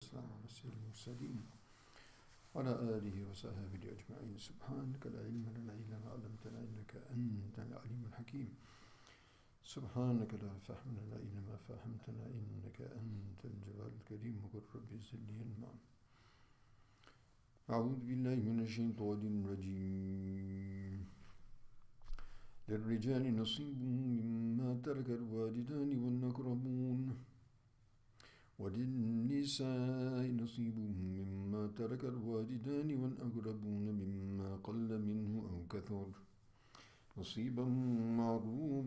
والسلام على سيد المرسلين وعلى آله وصحبه أجمعين. سبحانك لا علم لنا إلا ما علمتنا إنك أنت العليم الحكيم. سبحانك لا فهم لنا إلا ما فهمتنا إنك أنت الجواد الكريم. وقل رب زدني علما. أعوذ بالله من الشيطان الرجيم. للرجال نصيب مما ترك الوالدان والأقربون وللنساء نصيب مما ترك الوالدان والأقربون مما قل منه أو كثر نصيبا معروف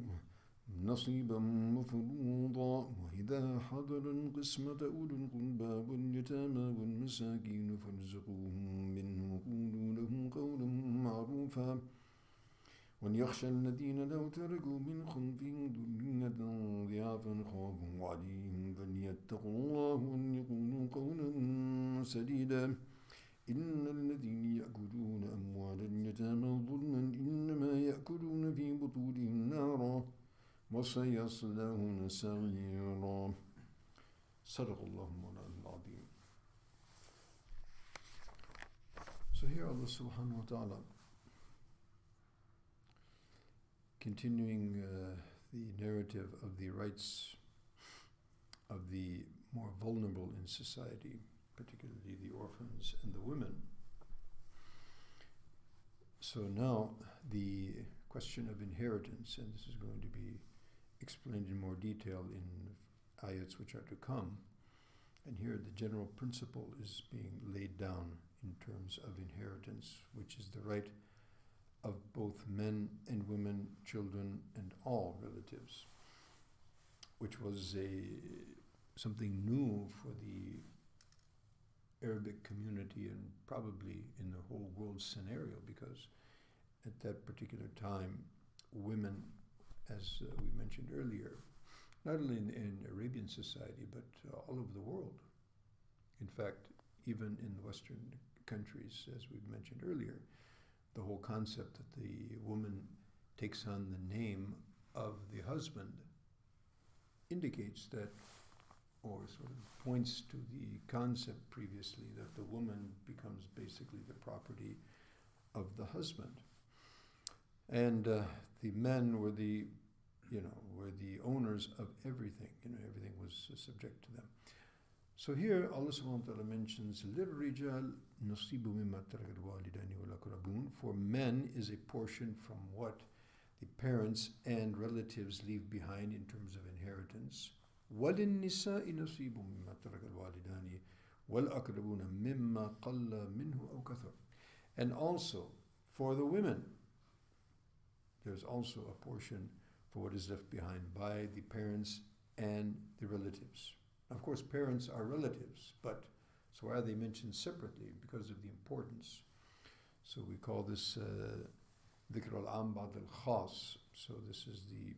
نصيبا مفروضا. وإذا حضر القسمة أولو القربى واليتامى والمساكين فارزقوهم منه وقولوا لهم قولا معروفا. وليخشى الذين لو تركوا من خلفهم ذرية ضعافا خافوا عليهم فليتقوا الله وليقولوا قولا سديدا. إن الذين يأكلون أموال اليتامى ظلما إنما يأكلون في بطونهم نارا وسيصلون سعيرا. صدق الله مولانا العظيم. So here Allah subhanahu wa ta'ala, continuing the narrative of the rights of the more vulnerable in society, particularly the orphans and the women. So now the question of inheritance, and this is going to be explained in more detail in ayats which are to come. And here the general principle is being laid down in terms of inheritance, which is the right of both men and women, children, and all relatives, which was something new for the Arabic community and probably in the whole world scenario, because at that particular time, women, as we mentioned earlier, not only in Arabian society, but all over the world. In fact, even in Western countries, as we've mentioned earlier, the whole concept that the woman takes on the name of the husband indicates that, or sort of points to the concept previously that the woman becomes basically the property of the husband. And the men were were the owners of everything. Everything was subject to them. So here Allah subhanahu wa ta'ala mentions لِلرِّجَالِ نَصِيبٌ مِمَّا تَرَكَ الْوَالِدَانِ وَالْأَقْرَبُونَ. For men is a portion from what the parents and relatives leave behind in terms of inheritance. وَلِلنِّسَاءِ نَصِيبٌ مِمَّا تَرَكَ الْوَالِدَانِ وَالْأَقْرَبُونَ مِمَّا قَلَّ مِنْهُ أَوْ كَثُرَ. And also for the women, there's also a portion for what is left behind by the parents and the relatives. Of course, parents are relatives, but so why are they mentioned separately? Because of the importance. So we call this dhikr al-am ba'd al-khas. So this is the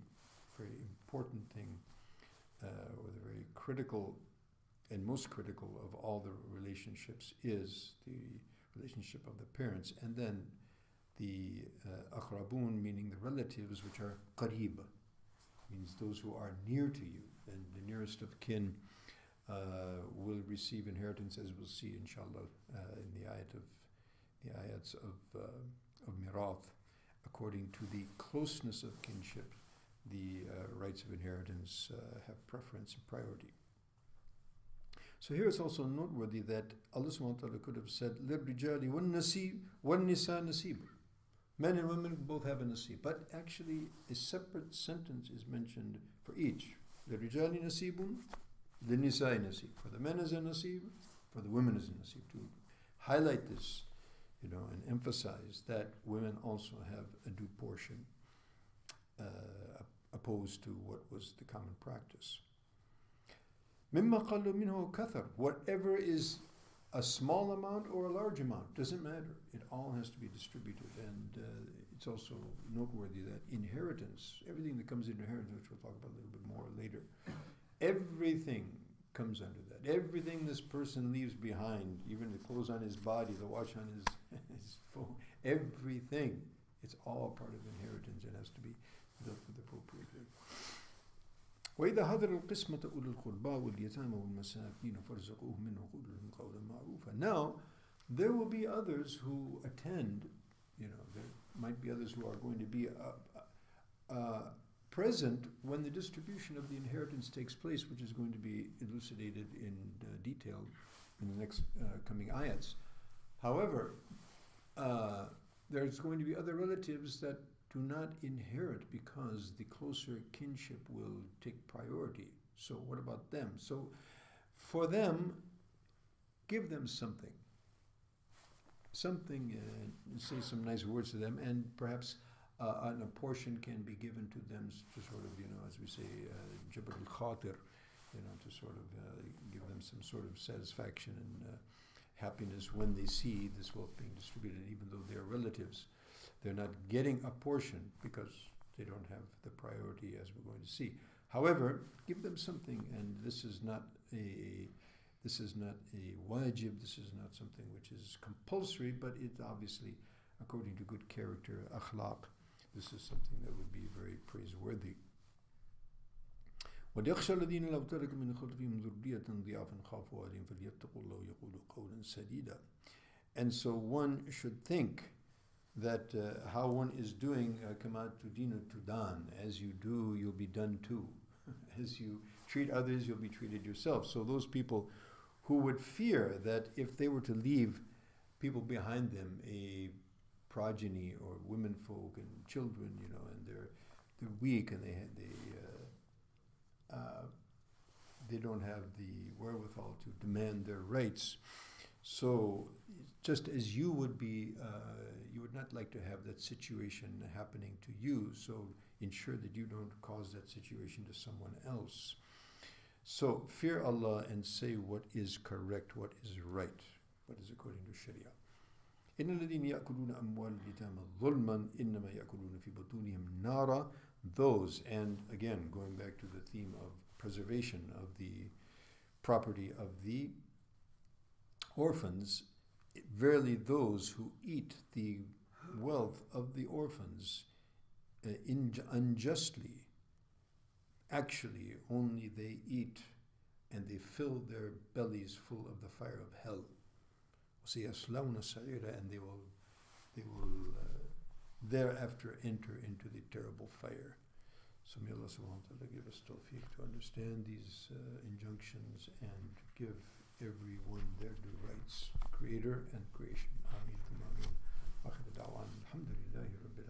very important thing, or the very critical and most critical of all the relationships is the relationship of the parents, and then the aqrabun, meaning the relatives, which are qareeb, means those who are near to you, and the nearest of kin will receive inheritance, as we'll see inshallah in the ayats of mirath. According to the closeness of kinship, the rights of inheritance have preference and priority. So here it's also noteworthy that Allah subhanahu wa ta'ala could have said لِلرِّجَالِ وَالنِّسَاءِ نَصِيبٌ. Men and women both have a nasib, but actually a separate sentence is mentioned for each. لِلرِّجَالِ نَصِيبٌ لِلنِّسَاءِ نَصِيبٌ. For the men is a nasib, for the women is a nasib. To highlight this, and emphasize that women also have a due portion, opposed to what was the common practice. مِمَّا قَلُّ مِنْهُ كَثَرٌ. Whatever is a small amount or a large amount, doesn't matter. It all has to be distributed. And it's also noteworthy that inheritance, everything that comes in inheritance, which we'll talk about a little bit more later, everything comes under that. Everything this person leaves behind, even the clothes on his body, the watch on his phone, everything, it's all part of inheritance and has to be dealt with appropriately. وإذا حضر القسمة أولو القربى واليتامى والمساكين فارزقوهم منه وقولوا لهم قولا معروفا. Now, there will be others who attend, there might be others who are going to be present when the distribution of the inheritance takes place, which is going to be elucidated in detail in the next coming ayats. However, there's going to be other relatives that do not inherit because the closer kinship will take priority. So what about them? So for them, give them something, say some nice words to them, and perhaps a portion can be given to them to sort of, as we say, jabr al-khatir, to sort of give them some sort of satisfaction and happiness when they see this wealth being distributed, even though they're relatives. They're not getting a portion because they don't have the priority, as we're going to see. However, give them something, and this is not a wajib, this is not something which is compulsory, but it obviously, according to good character, akhlaq, this is something that would be very praiseworthy. وَلْيَخْشَى الَّذِينَ لَوْ تَرَكُوا مِنْ خَلْفِهِمْ ذُرِّيَّةً ضِعَافًا خَافُوا عَلَيْهِمْ فَلْيَتَّقُوا اللَّهَ وَيَقُولُوا قَوْلًا سَدِيدًا. And so one should think that how one is doing kama tudinu tudan, as you do, you'll be done too. As you treat others, you'll be treated yourself. So those people who would fear that if they were to leave people behind them, a progeny or women folk and children, and they're weak and they don't have the wherewithal to demand their rights. So just as you would be, you would not like to have that situation happening to you, so ensure that you don't cause that situation to someone else. So fear Allah and say what is correct, what is right, what is according to Sharia. إِنَّ الَّذِينَ يَأْكُلُونَ أَمْوَالَ الْيَتَامَى ظُلْمًا إِنَّمَا يَأْكُلُونَ فِي بُطُونِهِمْ نَارًا. Those, and again, going back to the theme of preservation of the property of the orphans, verily those who eat the wealth of the orphans unjustly, actually only they eat and they fill their bellies full of the fire of hell. وَسَيَصْلَوْنَ سَعِيرًا, and they will thereafter enter into the terrible fire. So may Allah subhanahu wa ta'ala give us tawfiq to understand these injunctions and give everyone their due rights, creator and creation. Ameen. Akhir da'wan. Alhamdulillahi Rabbil